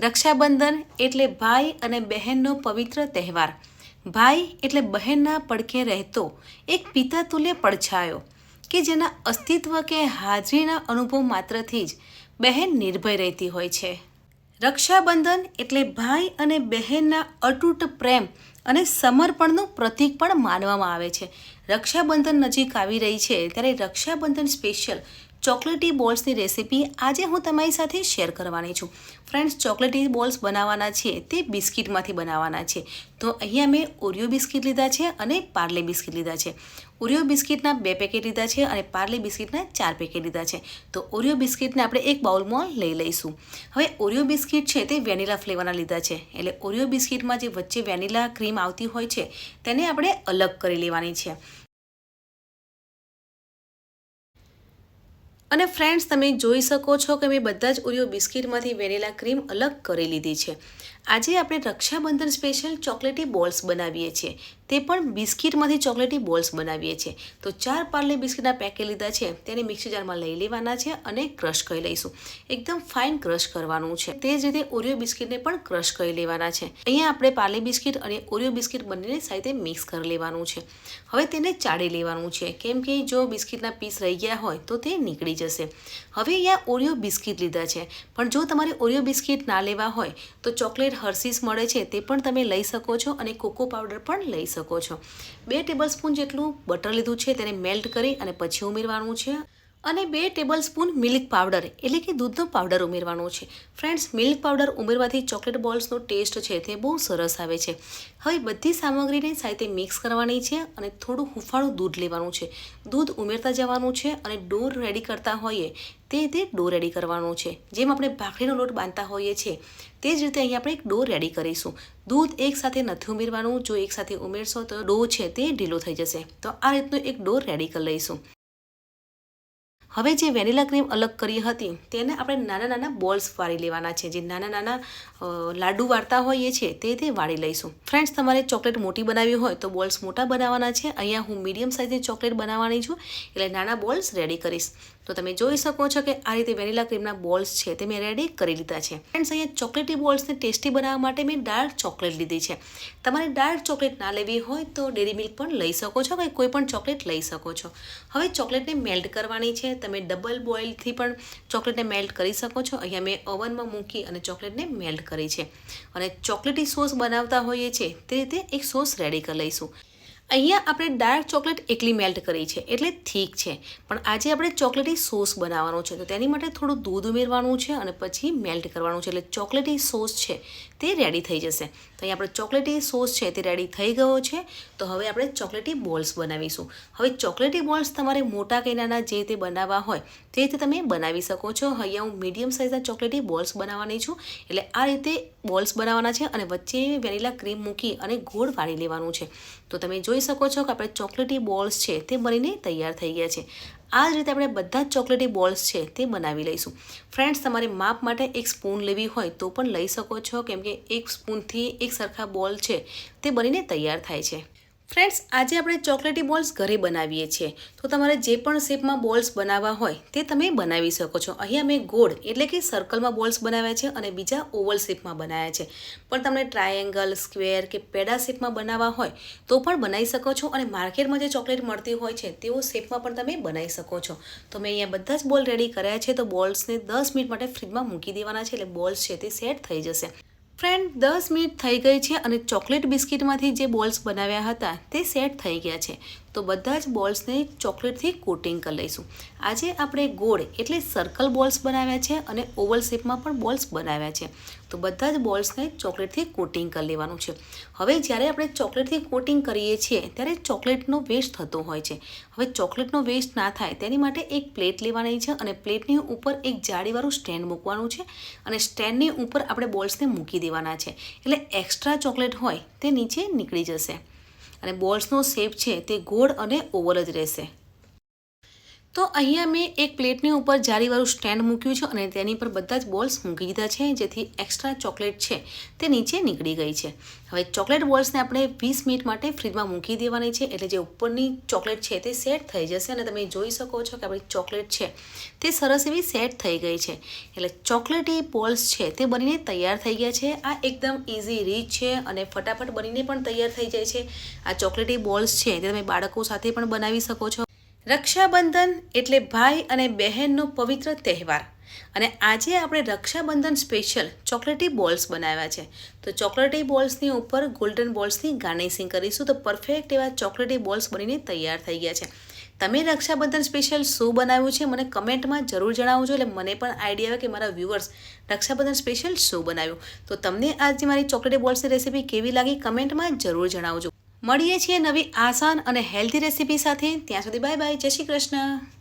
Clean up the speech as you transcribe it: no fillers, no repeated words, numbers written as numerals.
રક્ષાબંધન એટલે ભાઈ અને બહેનનો પવિત્ર તહેવાર. ભાઈ એટલે બહેનના પડખે રહેતો એક પિતા તુલ્ય પડછાયો કે જેના અસ્તિત્વ કે હાજરીના અનુભવ માત્રથી જ બહેન નિર્ભય રહેતી હોય છે. રક્ષાબંધન એટલે ભાઈ અને બહેનના અતૂટ પ્રેમ અને સમર્પણનું પ્રતીક પણ માનવામાં આવે છે. રક્ષાબંધન નજીક આવી રહી છે ત્યારે રક્ષાબંધન સ્પેશિયલ ચોકલેટી બોલ્સની રેસીપી આજે હું તમારી સાથે શેર કરવાની છું. ફ્રેન્ડ્સ, ચોકલેટી બોલ્સ બનાવવાના છે તે બિસ્કિટમાંથી બનાવવાના છે. તો અહીંયા મેં ઓરિયો બિસ્કિટ લીધા છે અને પાર્લે બિસ્કિટ લીધા છે. ઓરિયો બિસ્કિટના 2 પેકેટ લીધા છે અને પાર્લે બિસ્કિટના 4 પેકેટ લીધા છે. તો ઓરિયો બિસ્કિટને આપણે એક બાઉલમાં લઈ લઈશું. હવે ઓરિયો બિસ્કિટ છે તે વેનીલા ફ્લેવરના લીધા છે, એટલે ઓરિયો બિસ્કિટમાં જે વચ્ચે વેનીલા ક્રીમ આવતી હોય છે તેને આપણે અલગ કરી લેવાની છે. અને ફ્રેન્ડ્સ, તમે જોઈ શકો છો કે મેં બધા જ ઓરિયો બિસ્કિટમાંથી વેનીલા ક્રીમ અલગ કરી લીધી છે. આજે આપણે રક્ષાબંધન સ્પેશિયલ ચોકલેટી બોલ્સ બનાવીએ છીએ, તે પણ બિસ્કિટમાંથી ચોકલેટી બોલ્સ બનાવીએ છીએ. તો 4 પાર્લે બિસ્કિટના પેકેટ લીધા છે તેને મિક્સર જારમાં લઈ લેવાના છે અને ક્રશ કરી લઈશું. એકદમ ફાઇન ક્રશ કરવાનું છે. તે જ રીતે ઓરિયો બિસ્કિટને પણ ક્રશ કરી લેવાના છે. અહીંયા આપણે પાર્લે બિસ્કિટ અને ઓરિયો બિસ્કિટ બંનેને સાથે મિક્સ કરી લેવાનું છે. હવે તેને ચાળી લેવાનું છે, કેમ કે જો બિસ્કિટના પીસ રહી ગયા હોય તો તે નીકળી જશે. હવે અહીંયા ઓરિયો બિસ્કિટ લીધા છે, પણ જો તમારે ઓરિયો બિસ્કિટ ના લેવા હોય તો ચોકલેટ હર્સીસ મળે છે તે પણ તમે લઈ શકો છો અને કોકો પાવડર પણ લઈ શકો છો. 2 ટેબલસ્પૂન જેટલું બટર લીધું છે, તેને મેલ્ટ કરી અને પછી ઉમેરવાનું છે. અને 2 ટેબલસ્પૂન મિલ્ક પાવડર એટલે કે દૂધનો પાવડર ઉમેરવાનો છે. ફ્રેન્ડ્સ, મિલ્ક પાવડર ઉમેરવાથી ચોકલેટ બોલ્સનો ટેસ્ટ છે તે બહુ સરસ આવે છે. હવે બધી સામગ્રીને સાથે મિક્સ કરવાની છે અને થોડું હુંફાળું દૂધ લેવાનું છે. દૂધ ઉમેરતા જવાનું છે અને ડો રેડી કરતા હોઈએ તે રીતે ડો રેડી કરવાનો છે. જેમ આપણે ભાખરીનો લોટ બાંધતા હોઈએ છીએ તે જ રીતે અહીંયા આપણે એક ડો રેડી કરીશું. દૂધ એકસાથે નથી ઉમેરવાનું, જો એકસાથે ઉમેરશો તો ડો છે તે ઢીલો થઈ જશે. તો આ રીતનો એક ડો રેડી કરી લઈશું. હવે જે વેનીલા ક્રીમ અલગ કરી હતી તેને આપણે નાના નાના બોલ્સ વાળી લેવાના છે. જે નાના નાના લાડુ વાળતા હોઈએ છીએ તે વાળી લઈશું. ફ્રેન્ડ્સ, તમારે ચોકલેટ મોટી બનાવવી હોય તો બોલ્સ મોટા બનાવવાના છે. અહીંયા હું મીડિયમ સાઇઝની ચોકલેટ બનાવવાની છું, એટલે નાના બોલ્સ રેડી કરીશ. તો તમે જોઈ શકો છો કે આ રીતે વેનીલા ક્રીમના બોલ્સ છે તે મેં રેડી કરી લીધા છે. ફ્રેન્ડ્સ, અહીંયા ચોકલેટી બોલ્સને ટેસ્ટી બનાવવા માટે મેં ડાર્ક ચોકલેટ લીધી છે. તમારે ડાર્ક ચોકલેટ ના લેવી હોય તો ડેરી મિલ્ક પણ લઈ શકો છો કે કોઈ પણ ચોકલેટ લઈ શકો છો. હવે ચોકલેટને મેલ્ટ કરવાની છે. તમે ડબલ બોઇલથી પણ ચોકલેટને મેલ્ટ કરી શકો છો. અહીંયા મેં ઓવનમાં મૂકી અને ચોકલેટને મેલ્ટ કરી છે. અને ચોકલેટી સોસ બનાવતા હોઈએ છીએ તે રીતે એક સોસ રેડી કરી લઈશું. અહીંયા આપણે ડાર્ક ચોકલેટ એકલી મેલ્ટ કરી છે એટલે ઠીક છે, પણ આજે આપણે ચોકલેટી સોસ બનાવવાનો છે. તો તેની માટે થોડું દૂધ ઉમેરવાનું છે અને પછી મેલ્ટ કરવાનું છે, એટલે ચોકલેટી સોસ છે તે રેડી થઈ જશે. તો અહીંયા આપણે ચોકલેટી સોસ છે તે રેડી થઈ ગયો છે. તો હવે આપણે ચોકલેટી બોલ્સ બનાવીશું. હવે ચોકલેટી બોલ્સ તમારે મોટા કે નાના જે તે બનાવવા હોય તે રીતે તમે બનાવી શકો છો. અહીંયા હું મીડિયમ સાઇઝના ચોકલેટી બોલ્સ બનાવવાની છું, એટલે આ રીતે બોલ્સ બનાવવાના છે અને વચ્ચે વેનીલા ક્રીમ મૂકી અને ગોળ વાળી લેવાનું છે. તો તમે જોઈ શકો છો કે આપણે ચોકલેટી બોલ્સ છે તે બનીને તૈયાર થઈ ગયા છે. આ જ રીતે આપણે બધા જ ચોકલેટી બોલ્સ છે તે બનાવી લઈશું. ફ્રેન્ડ્સ, તમારે માપ માટે એક સ્પૂન લેવી હોય તો પણ લઈ શકો છો, કેમ કે એક સ્પૂનથી એક સરખા બોલ છે તે બનીને તૈયાર થાય છે. ફ્રેન્ડ્સ, આજે આપણે ચોકલેટી બોલ્સ ઘરે બનાવીએ છીએ, તો તમારે જે પણ શેપમાં બોલ્સ બનાવવા હોય તે તમે બનાવી શકો છો. અહીંયા મેં ગોળ એટલે કે સર્કલમાં બોલ્સ બનાવ્યા છે અને બીજા ઓવલ શેપમાં બનાવ્યા છે. પણ તમને ટ્રાયેંગલ, સ્ક્વેર કે પેડા શેપમાં બનાવવા હોય તો પણ બનાવી શકો છો. અને માર્કેટમાં જે ચોકલેટ મળતી હોય છે તેવો શેપમાં પણ તમે બનાવી શકો છો. તો મેં અહીંયા બધા જ બોલ રેડી કર્યા છે. તો બોલ્સને 10 મિનિટ માટે ફ્રીજમાં મૂકી દેવાના છે, એટલે બોલ્સ છે તે સેટ થઈ જશે. ફ્રેન્ડ, 10 મિનિટ થઈ ગઈ છે અને ચોકલેટ બિસ્કિટમાંથી જે બોલ્સ બનાવ્યા હતા તે સેટ થઈ ગયા છે. તો બધા જ બોલ્સને ચોકલેટથી કોટિંગ કરી લઈશું. આજે આપણે ગોળ એટલે સર્કલ બોલ્સ બનાવ્યા છે અને ઓવલ શેપમાં પણ બોલ્સ બનાવ્યા છે. તો બધા જ બોલ્સને ચોકલેટથી કોટિંગ કરી લેવાનું છે. હવે જ્યારે આપણે ચોકલેટથી કોટિંગ કરીએ છીએ ત્યારે ચોકલેટનો વેસ્ટ થતો હોય છે. હવે ચોકલેટનો વેસ્ટ ના થાય તેની માટે એક પ્લેટ લેવાની છે અને પ્લેટની ઉપર એક જાળીવાળું સ્ટેન્ડ મૂકવાનું છે અને સ્ટેન્ડની ઉપર આપણે બોલ્સને મૂકી દેવાના છે, એટલે એક્સ્ટ્રા ચોકલેટ હોય તે નીચે નીકળી જશે અને બોલ્સનો શેપ છે તે ગોળ અને ઓવલ જ રહેશે. તો અહીંયા મેં એક પ્લેટની ઉપર જારીવાળું સ્ટેન્ડ મૂક્યું છે અને તેની પર બધા જ બોલ્સ મૂકી દીધા છે, જેથી એક્સ્ટ્રા ચોકલેટ છે તે નીચે નીકળી ગઈ છે. હવે ચોકલેટ બોલ્સને આપણે 20 મિનિટ માટે ફ્રીજમાં મૂકી દેવાની છે, એટલે જે ઉપરની ચોકલેટ છે તે સેટ થઈ જશે અને તમે જોઈ શકો છો કે આપણી ચોકલેટ છે તે સરસ એવી સેટ થઈ ગઈ છે. એટલે ચોકલેટી બોલ્સ છે તે બનીને તૈયાર થઈ ગયા છે. આ એકદમ ઇઝી રીત છે અને ફટાફટ બનીને પણ તૈયાર થઈ જાય છે. આ ચોકલેટી બોલ્સ છે તે તમે બાળકો સાથે પણ બનાવી શકો છો. રક્ષાબંધન એટલે ભાઈ અને બહેનનો પવિત્ર તહેવાર અને આજે આપણે રક્ષાબંધન સ્પેશિયલ ચોકલેટી બોલ્સ બનાવ્યા છે. તો ચોકલેટી બોલ્સની ઉપર ગોલ્ડન બોલ્સની ગાર્નિશિંગ કરીશું તો પરફેક્ટ એવા ચોકલેટી બોલ્સ બનીને તૈયાર થઈ ગયા છે. તમે રક્ષાબંધન સ્પેશિયલ શું બનાવ્યું છે મને કમેન્ટમાં જરૂર જણાવજો, એટલે મને પણ આઈડિયા આવે કે મારા વ્યૂઅર્સ રક્ષાબંધન સ્પેશિયલ શું બનાવ્યું. તો તમને આજે મારી ચોકલેટી બોલ્સની રેસીપી કેવી લાગી કમેન્ટમાં જરૂર જણાવજો. મળીએ છીએ નવી આસાન અને હેલ્ધી રેસીપી સાથે. ત્યાં સુધી બાય બાય, જય શ્રી કૃષ્ણ.